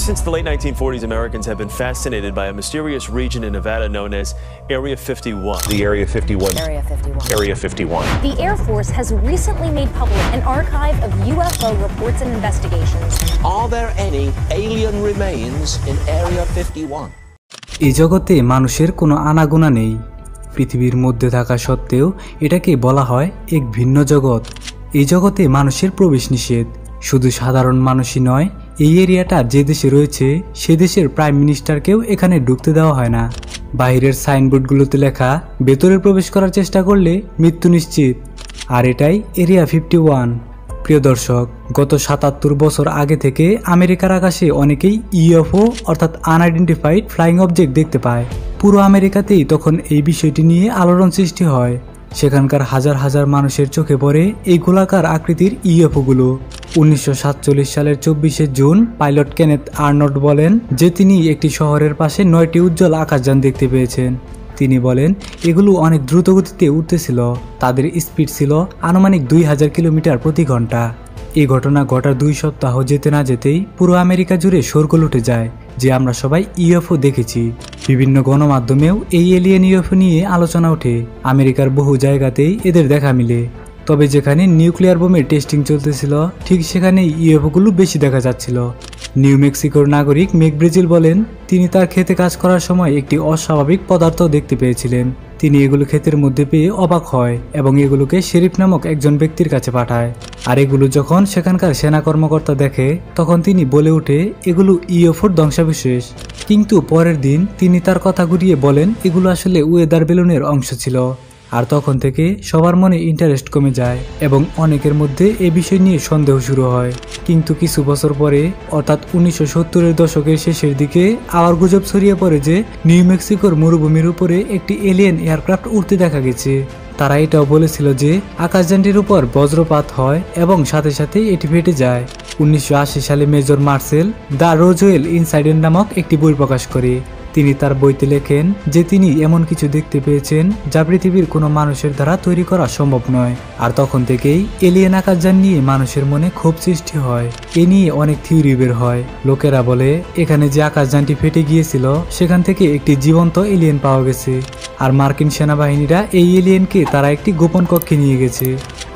Since the late 1940s, Americans have been fascinated by a mysterious region in Nevada known as Area 51. The Area 51. Area 51. Area 51. The Air Force has recently made public an archive of UFO reports and investigations. Are there any alien remains in Area 51? এই জগতে মানুষের কোনো আনাগোনা নেই। পৃথিবীর মধ্যে থাকা সত্ত্বেও এটাকে বলা হয় এক ভিন্ন জগৎ। এই জগতে মানুষের প্রবেশ নিষেধ। শুধু সাধারণ মানুষই নয়, এই এরিয়াটা যে দেশে রয়েছে সে দেশের প্রাইম মিনিস্টারকেও এখানে ঢুকতে দেওয়া হয় না। বাইরের সাইনবোর্ডগুলোতে লেখা ভেতরে প্রবেশ করার চেষ্টা করলে মৃত্যু নিশ্চিত। আর এটাই এরিয়া 51। প্রিয় দর্শক, গত ৭৭ বছর আগে থেকে আমেরিকার আকাশে অনেকেই ইউএফও অর্থাৎ আনআইডেন্টিফাইড ফ্লাইং অবজেক্ট দেখতে পায়। পুরো আমেরিকাতেই তখন এই বিষয়টি নিয়ে আলোড়ন সৃষ্টি হয়। সেখানকার হাজার হাজার মানুষের চোখে পড়ে এই গোলাকার আকৃতির ইউএফওগুলো। 1947 সালের 24শে জুন পাইলট কেনেথ আর্নল্ড বলেন যে তিনি একটি শহরের পাশে 9টি উজ্জ্বল আকাশযান দেখতে পেয়েছেন। তিনি বলেন এগুলো অনেক দ্রুত গতিতে উঠতেছিল। তাদের স্পিড ছিল আনুমানিক 2000 কিলোমিটার প্রতি ঘন্টা। এই ঘটনা ঘটার 2 সপ্তাহ যেতে না যেতেই পুরো আমেরিকা জুড়ে শোরগোল উঠে যায় যে আমরা সবাই ইউএফও দেখেছি। বিভিন্ন গণমাধ্যমেও এই এলিয়েন ইউএফও নিয়ে আলোচনা ওঠে। আমেরিকার বহু জায়গাতেই এদের দেখা মিলে। তবে যেখানে নিউক্লিয়ার বোমের টেস্টিং চলতেছিল ঠিক সেখানেই ইউএফওগুলো বেশি দেখা যাচ্ছিল। নিউ মেক্সিকোর নাগরিক মেক ব্রেজিল বলেন তিনি তার ক্ষেতে কাজ করার সময় একটি অস্বাভাবিক পদার্থ দেখতে পেয়েছিলেন। তিনি এগুলো ক্ষেতের মধ্যে পেয়ে অবাক হয় এবং এগুলোকে শেরিফ নামক একজন ব্যক্তির কাছে পাঠায়। আর এগুলো যখন সেখানকার সেনা কর্মকর্তা দেখে তখন তিনি বলে ওঠে এগুলো ইউএফওর ধ্বংসাবশেষ। কিন্তু পরের দিন তিনি তার কথা ঘুরিয়ে বলেন এগুলো আসলে ওয়েদার বেলুনের অংশ ছিল। আর তখন থেকে সবার মনে ইন্টারেস্ট কমে যায় এবং অনেকের মধ্যে এই বিষয় নিয়ে সন্দেহ শুরু হয়। কিন্তু কিছু বছর পরে অর্থাৎ 1970-এর দশকের শেষের দিকে আবার গুজব ছড়িয়ে পড়ে যে নিউ মেক্সিকোর মরুভূমির উপরে একটি এলিয়েন এয়ারক্রাফট উড়তে দেখা গেছে। তারা এটাও বলেছিল যে আকাশযানটির উপর বজ্রপাত হয় এবং সাথে সাথে এটি ফেটে যায়। 1980 সালে মেজর মার্সেল দ্য রোজওয়েল ইনসাইডেন্ট নামক একটি বই প্রকাশ করে। তিনি তার বইতে লেখেন যে তিনি এমন কিছু দেখতে পেয়েছেন যা পৃথিবীর কোনো মানুষের দ্বারা তৈরি করা সম্ভব নয়। আর তখন থেকেই এলিয়েন আকাশযান নিয়ে মানুষের মনে ক্ষোভ সৃষ্টি হয়। এ নিয়ে অনেক থিওরি বের হয়। লোকেরা বলে এখানে যে আকাশযানটি ফেটে গিয়েছিল সেখান থেকে একটি জীবন্ত এলিয়েন পাওয়া গেছে। আর মার্কিন সেনাবাহিনীরা এই এলিয়েনকে তারা একটি গোপন কক্ষে নিয়ে গেছে।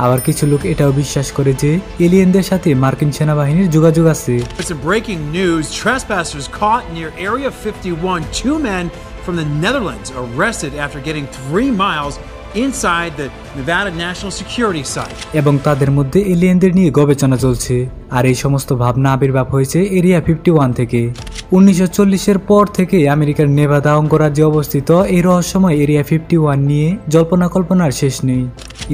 আবার কিছু লোক এটাও বিশ্বাস করে যে এলিয়েনদের সাথে মার্কিন সেনাবাহিনীর যোগাযোগ আছে। It's a breaking news. Trespassers caught near Area 51. 2 men from the Netherlands arrested after getting 3 miles inside the Nevada National Security Site. এবং তাদের মধ্যে এলিয়েনদের নিয়ে গবেষণা চলছে। আর এই সমস্ত ভাবনা আবির্ভাব হয়েছে এরিয়া 51 থেকে। 1940-এর পর থেকে আমেরিকার নেভাদা অঙ্গরাজ্যে অবস্থিত এই রহস্যময় এরিয়া 51 নিয়ে জল্পনা কল্পনার শেষ নেই।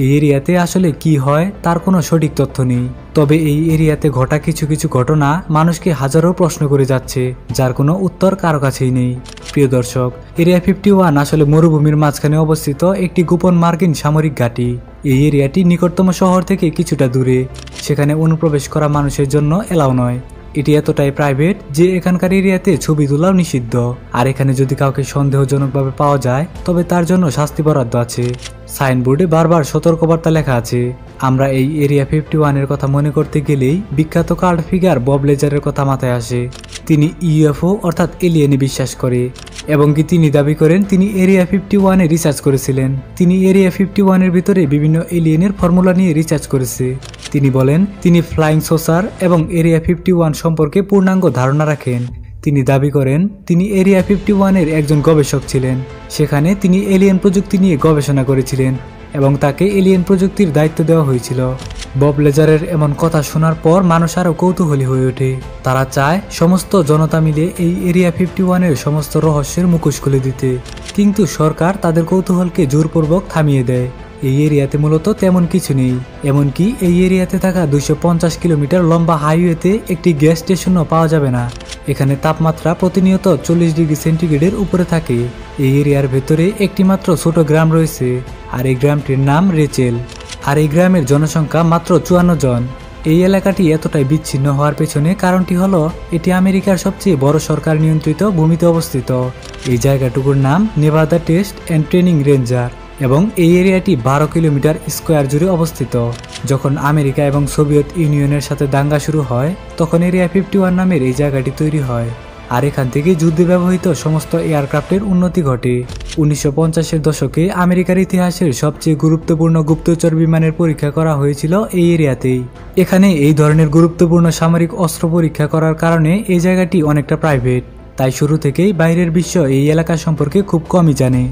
এই এরিয়াতে আসলে কি হয় তার কোনো সঠিক তথ্য নেই। তবে এই এরিয়াতে ঘটা কিছু কিছু ঘটনা মানুষকে হাজারো প্রশ্ন করে যাচ্ছে যার কোনো উত্তর কারো কাছেই নেই। প্রিয় দর্শক, এরিয়া 51 আসলে মরুভূমির মাঝখানে অবস্থিত একটি গোপন মার্কিন সামরিক ঘাঁটি। এই এরিয়াটি নিকটতম শহর থেকে কিছুটা দূরে। সেখানে অনুপ্রবেশ করা মানুষের জন্য এলাও নয়। এটি এতটাই প্রাইভেট যে এখানকার এরিয়াতে ছবি তোলাও নিষিদ্ধ। আর এখানে যদি কাউকে সন্দেহজনকভাবে পাওয়া যায় তবে তার জন্য শাস্তি বরাদ্দ আছে। সাইনবোর্ডে বারবার সতর্কবার্তা লেখা আছে। আমরা এই এরিয়া 51-এর কথা মনে করতে গেলেই বিখ্যাত কাল্ট ফিগার বব লেজারের কথা মাথায় আসে। তিনি ইউএফও অর্থাৎ এলিয়েনে বিশ্বাস করে এবং কি তিনি দাবি করেন তিনি এরিয়া 51-এ রিসার্চ করেছিলেন। তিনি এরিয়া 51-এর ভিতরে বিভিন্ন এলিয়েনের ফর্মুলা নিয়ে রিসার্চ করেছে। তিনি বলেন তিনি ফ্লাইং সসার এবং এরিয়া 51 সম্পর্কে পূর্ণাঙ্গ ধারণা রাখেন। তিনি দাবি করেন তিনি এরিয়া 51-এর একজন গবেষক ছিলেন। সেখানে তিনি এলিয়েন প্রযুক্তি নিয়ে গবেষণা করেছিলেন এবং তাকে এলিয়েন প্রযুক্তির দায়িত্ব দেওয়া হয়েছিল। বব লেজারের এমন কথা শোনার পর মানুষ আরও কৌতূহলী হয়ে ওঠে। তারা চায় সমস্ত জনতা মিলে এই এরিয়া 51-এর সমস্ত রহস্যের মুখোশ খুলে দিতে। কিন্তু সরকার তাদের কৌতূহলকে জোরপূর্বক থামিয়ে দেয়। এই এরিয়াতে মূলত তেমন কিছু নেই। এমনকি এই এরিয়াতে থাকা 250 কিলোমিটার লম্বা হাইওয়েতে একটি গ্যাস স্টেশনও পাওয়া যাবে না। এখানে তাপমাত্রা প্রতিনিয়ত 40 ডিগ্রি সেন্টিগ্রেডের উপরে থাকে। এই এরিয়ার ভেতরে একটি মাত্র ছোট গ্রাম রয়েছে আর এই গ্রামটির নাম রেচেল। আর এই গ্রামের জনসংখ্যা মাত্র 54 জন। এই এলাকাটি এতটাই বিচ্ছিন্ন হওয়ার পেছনে কারণটি হলো এটি আমেরিকার সবচেয়ে বড় সরকার নিয়ন্ত্রিত ভূমিতে অবস্থিত। এই জায়গাটুকুর নাম Nevada test and training ranger. এবং এই এরিয়াটি 12 কিলোমিটার স্কোয়ার জুড়ে অবস্থিত। যখন আমেরিকা এবং সোভিয়েত ইউনিয়নের সাথে দাঙ্গা শুরু হয় তখন এরিয়া 51 নামের এই জায়গাটি তৈরি হয়, আর এখান থেকে যুদ্ধে ব্যবহৃত সমস্ত এয়ারক্রাফটের উন্নতি ঘটে। 1950-এর দশকে আমেরিকার ইতিহাসের সবচেয়ে গুরুত্বপূর্ণ গুপ্তচর বিমানের পরীক্ষা করা হয়েছিল এই এরিয়াতেই। এখানে এই ধরনের গুরুত্বপূর্ণ সামরিক অস্ত্র পরীক্ষা করার কারণে এই জায়গাটি অনেকটা প্রাইভেট, তাই শুরু থেকেই বাইরের বিশ্ব এই এলাকা সম্পর্কে খুব কমই জানে।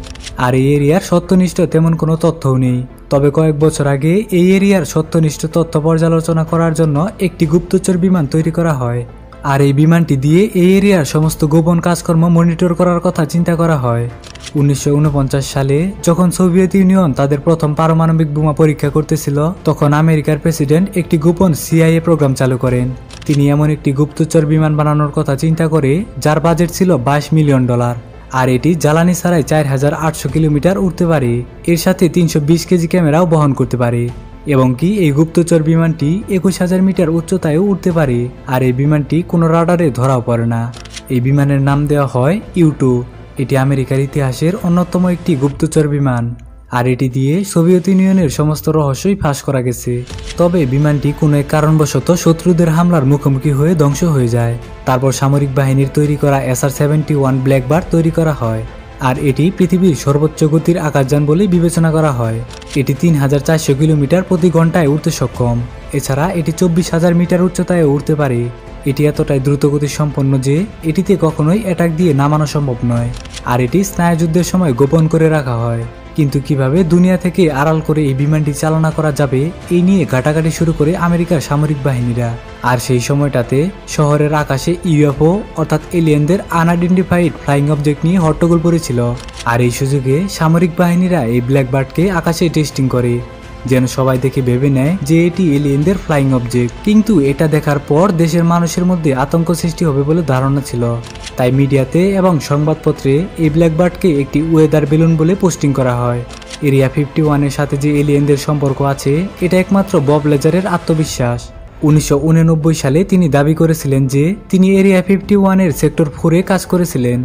আর এই এরিয়ার সত্যনিষ্ঠ তেমন কোনো তথ্যও নেই। তবে কয়েক বছর আগে এই এরিয়ার সত্যনিষ্ঠ তথ্য পর্যালোচনা করার জন্য একটি গুপ্তচর বিমান তৈরি করা হয়, আর এই বিমানটি দিয়ে এই এরিয়ার সমস্ত গোপন কাজকর্ম মনিটর করার কথা চিন্তা করা হয়। 1949 সালে যখন সোভিয়েত ইউনিয়ন তাদের প্রথম পারমাণবিক বোমা পরীক্ষা করতেছিল তখন আমেরিকার প্রেসিডেন্ট একটি গোপন CIA প্রোগ্রাম চালু করেন। তিনি এমন একটি গুপ্তচর বিমান বানানোর কথা চিন্তা করে যার বাজেট ছিল $22 মিলিয়ন, আর এটি জ্বালানি ছাড়াই 4800 কিলোমিটার উড়তে পারে। এর সাথে 320 কেজি ক্যামেরাও বহন করতে পারে, এবং কি এই গুপ্তচর বিমানটি 21,000 মিটার উচ্চতায়ও উঠতে পারে, আর এই বিমানটি কোনো রাডারে ধরাও পড়ে না। এই বিমানের নাম দেওয়া হয় U-2। এটি আমেরিকার ইতিহাসের অন্যতম একটি গুপ্তচর বিমান, আর এটি দিয়ে সোভিয়েত ইউনিয়নের সমস্ত রহস্যই ফাঁস করা গেছে। তবে বিমানটি কোনো এক কারণবশত শত্রুদের হামলার মুখোমুখি হয়ে ধ্বংস হয়ে যায়। তারপর সামরিক বাহিনীর তৈরি করা SR-71 ব্ল্যাকবার্ড তৈরি করা হয়, আর এটি পৃথিবীর সর্বোচ্চ গতির আকাশযান বলে বিবেচনা করা হয়। এটি 3400 কিলোমিটার প্রতি ঘন্টায় উড়তে সক্ষম। এছাড়া এটি 24,000 মিটার উচ্চতায় উড়তে পারে। এটি এতটাই দ্রুতগতি সম্পন্ন যে এটিতে কখনোই অ্যাটাক দিয়ে নামানো সম্ভব নয়, আর এটি স্নায়ুযুদ্ধের সময় গোপন করে রাখা হয়। কিন্তু কিভাবে দুনিয়া থেকে আড়াল করে এই বিমানটি চালনা করা যাবে এই নিয়ে ঘাটাঘাটি শুরু করে আমেরিকার সামরিক বাহিনীরা। আর সেই সময়টাতে শহরের আকাশে UFO অর্থাৎ এলিয়েনদের আনআইডেন্টিফাইড ফ্লাইং অবজেক্ট নিয়ে হট্টগোল পড়েছিল। আর এই সুযোগে সামরিক বাহিনীরা এই ব্ল্যাকবার্ডকে আকাশে টেস্টিং করে, যেন সবাই দেখে ভেবে নেয় যে এটি এলিয়েনদের ফ্লাইং অবজেক্ট। কিন্তু এটা দেখার পর দেশের মানুষের মধ্যে আতঙ্ক সৃষ্টি হবে বলে ধারণা ছিল, তাই মিডিয়াতে এবং সংবাদপত্রে এই ব্ল্যাকবার্ডকে একটি ওয়েদার বেলুন বলে পোস্টিং করা হয়। এরিয়া 51-এর সাথে যে এলিয়েনদের সম্পর্ক আছে এটা একমাত্র বব লেজারের আত্মবিশ্বাস। 1989 সালে তিনি দাবি করেছিলেন যে তিনি এরিয়া 51-এর সেক্টর 4-এ কাজ করেছিলেন।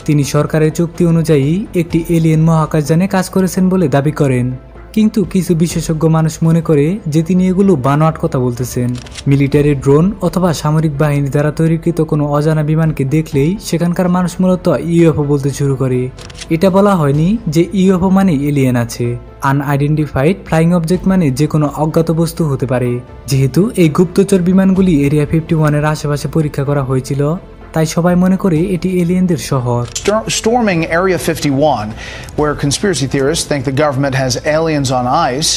তিনি সরকারের চুক্তি অনুযায়ী একটি এলিয়েন মহাকাশযানে কাজ করেছেন বলে দাবি করেন, কিন্তু কিছু বিশেষজ্ঞ মানুষ মনে করে যে তিনি এগুলো বানোয়াট কথা বলতেছেন। মিলিটারি ড্রোন অথবা সামরিক বাহিনী দ্বারা তৈরিকৃত কোনো অজানা বিমানকে দেখলেই সেখানকার মানুষ মূলত UFO বলতে শুরু করে। এটা বলা হয়নি যে UFO মানে এলিয়েন আছে। আনআইডেন্টিফাইড ফ্লাইং অবজেক্ট মানে যে কোনো অজ্ঞাত বস্তু হতে পারে। যেহেতু এই গুপ্তচর বিমানগুলি এরিয়া 51-এর আশেপাশে পরীক্ষা করা হয়েছিল, তাই সবাই মনে করে এটি এলিয়েনদের শহর। Storming Area 51, where conspiracy theorists think the government has aliens on ice,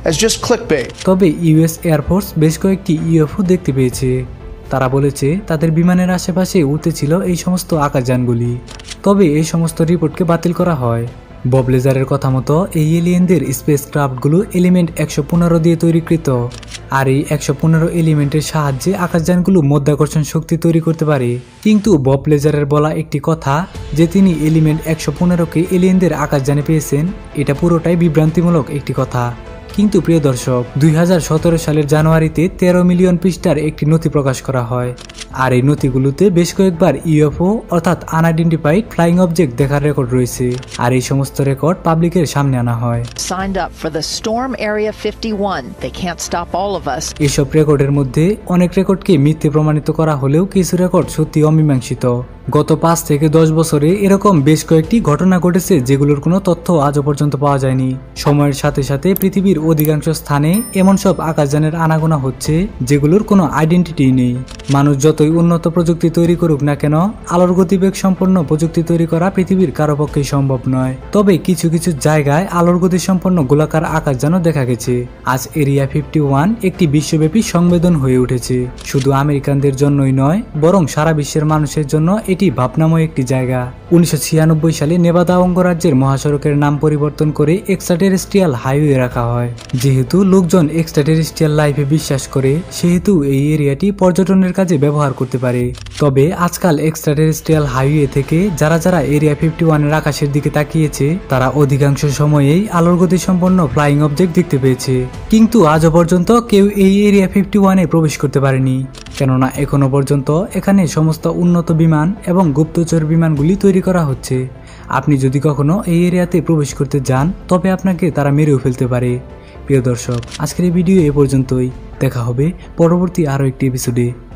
as just clickbait. তবে US এয়ারফোর্স বেশ কয়েকটি UFO দেখতে পেয়েছে। তারা বলেছে তাদের বিমানের আশেপাশে উড়তেছিল এই সমস্ত আকাশযানগুলি। তবে এই সমস্ত রিপোর্টকে বাতিল করা হয়। বব লেজারের কথা মতো এই এলিয়েনদের স্পেস ক্রাফটগুলো এলিমেন্ট 115 দিয়ে তৈরিকৃত, আর এই 115 এলিমেন্টের সাহায্যে আকাশযানগুলো মধ্যাকর্ষণ শক্তি তৈরি করতে পারে। কিন্তু বব লেজারের বলা একটি কথা যে তিনি এলিমেন্ট 115কে এলিয়েনদের আকাশযানে পেয়েছেন, এটা পুরোটাই বিভ্রান্তিমূলক একটি কথা। কিন্তু প্রিয় দর্শক, 2017 সালের জানুয়ারিতে 13 মিলিয়ন পৃষ্ঠার একটি নথি প্রকাশ করা হয়, আর এই নথিগুলোতে বেশ কয়েকবার UFO অর্থাৎ আনআইডেন্টিফাইড ফ্লাইং অবজেক্ট দেখার রেকর্ড রয়েছে, আর এই সমস্ত রেকর্ড পাবলিকের সামনে আনা হয়। Signed up for the Storm Area 51. They can't stop all of us. এসব রেকর্ডের মধ্যে অনেক রেকর্ডকে মিথ্যে প্রমাণিত করা হলেও কিছু রেকর্ড সত্যি অমীমাংসিত। গত 5 থেকে 10 বছরে এরকম বেশ কয়েকটি ঘটনা ঘটেছে যেগুলোর কোনো তথ্য আজও পর্যন্ত পাওয়া যায়নি। সময়ের সাথে সাথে পৃথিবীর অধিকাংশ স্থানে এমন সব আকাশযানের আনাগোনা হচ্ছে যেগুলোর কোনো আইডেন্টিটি নেই। মানুষ যতই উন্নত প্রযুক্তি তৈরি করুক না কেন, আলোর গতিবেগ সম্পন্ন প্রযুক্তি তৈরি করা পৃথিবীর কারো পক্ষেই সম্ভব নয়। তবে কিছু কিছু জায়গায় আলোর গতি সম্পন্ন গোলাকার আকাশযানও দেখা গেছে। আজ এরিয়া 51 একটি বিশ্বব্যাপী সংবেদন হয়ে উঠেছে। শুধু আমেরিকানদের জন্যই নয়, বরং সারা বিশ্বের মানুষের জন্য এটি ভাবনাময় একটি জায়গা। 1996 সালে নেভাদা অঙ্গরাজ্যের মহাসড়কের নাম পরিবর্তন করে এক্সট্রাটেরেস্ট্রিয়াল হাইওয়ে রাখা হয়। যেহেতু লোকজন এক্সট্রাটেরেস্ট্রিয়াল লাইফে বিশ্বাস করে, সেহেতু এই এরিয়াটি পর্যটনের কাজে ব্যবহার করতে পারে। তবে আজকাল এক্সট্রাটেরেস্ট্রিয়াল হাইওয়ে থেকে যারা যারা এরিয়া 51-এর আকাশের দিকে তাকিয়েছে, তারা অধিকাংশ সময়েই আলোর গতি সম্পন্ন ফ্লাইং অবজেক্ট দেখতে পেয়েছে। কিন্তু আজও পর্যন্ত কেউ এই এরিয়া 51-এ প্রবেশ করতে পারেনি, কেননা এখনো পর্যন্ত এখানে সমস্ত উন্নত বিমান এবং গুপ্তচর বিমানগুলি তৈরি করা হচ্ছে। আপনি যদি কখনো এই এরিয়াতে প্রবেশ করতে যান তবে আপনাকে তারা মেরেও ফেলতে পারে। প্রিয় দর্শক, আজকের এই ভিডিও এ পর্যন্তই। দেখা হবে পরবর্তী আরও একটি এপিসোডে।